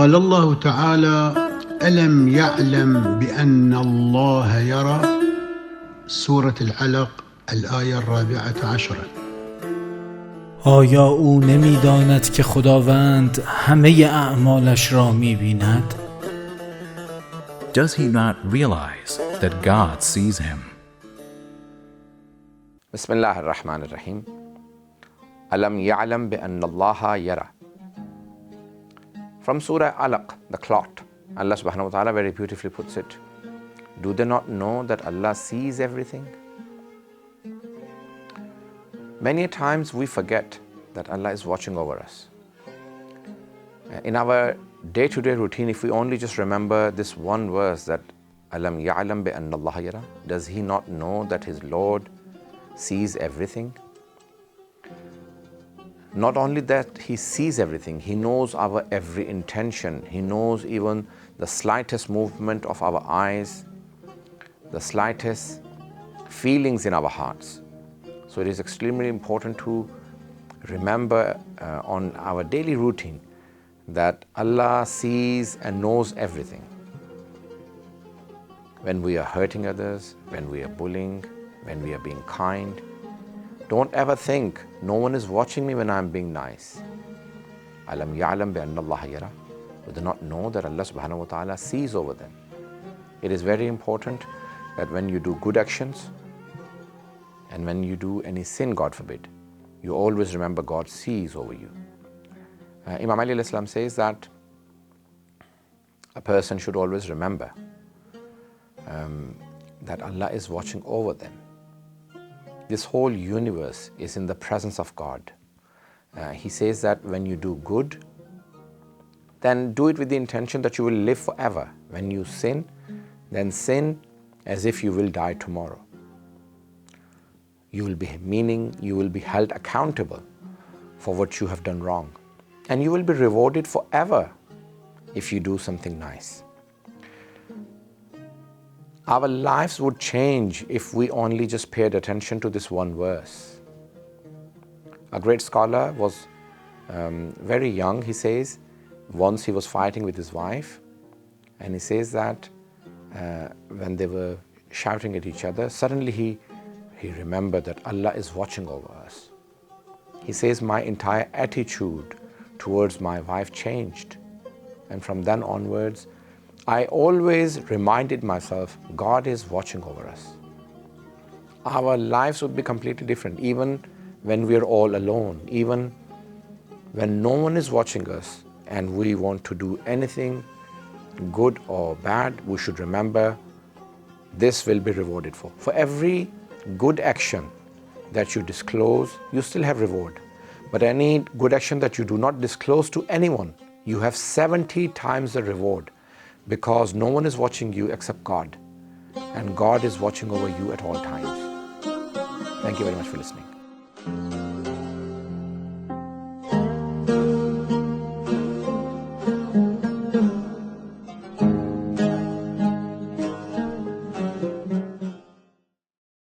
قال الله تعالى: ألم يعلم بأن الله يرى. سورة العلق الآية 14. آیا او نمی‌داند که خداوند همه اعمالش را می‌بیند؟ Does he not realize that God sees him? Bismillah ar-Rahman ar-Rahim. Alam ya'lam bi anna Allah yara. From Surah al-Alaq, the clot, Allah subhanahu wa ta'ala very beautifully puts it. Do they not know that Allah sees everything? Many times we forget that Allah is watching over us. In our day-to-day routine, if we only just remember this one verse, that Alam ya'lam bi anna Allah yara, does he not know that his Lord sees everything? Not only that he sees everything, he knows our every intention. He knows even the slightest movement of our eyes, the slightest feelings in our hearts. So it is extremely important to remember on our daily routine that Allah sees and knows everything. When we are hurting others, when we are bullying, when we are being kind, don't ever think, no one is watching me when I am being nice. Alam ya'lam bi anna Allah yara. We do not know that Allah subhanahu wa ta'ala sees over them. It is very important that when you do good actions and when you do any sin, God forbid, you always remember God sees over you. Imam Ali alayhi salam says that a person should always remember that Allah is watching over them. This whole universe is in the presence of God. He says that when you do good, then do it with the intention that you will live forever. When you sin, then sin as if you will die tomorrow. You will be held accountable for what you have done wrong. And you will be rewarded forever if you do something nice. Our lives would change if we only just paid attention to this one verse. A great scholar was very young. He says once he was fighting with his wife, and he says that when they were shouting at each other, suddenly he remembered that Allah is watching over us. He says, my entire attitude towards my wife changed, and from then onwards I always reminded myself, God is watching over us. Our lives would be completely different, even when we are all alone, even when no one is watching us and we want to do anything good or bad, we should remember this will be rewarded for. For every good action that you disclose, you still have reward. But any good action that you do not disclose to anyone, you have 70 times the reward, because no one is watching you except God, and God is watching over you at all times. Thank you very much for listening.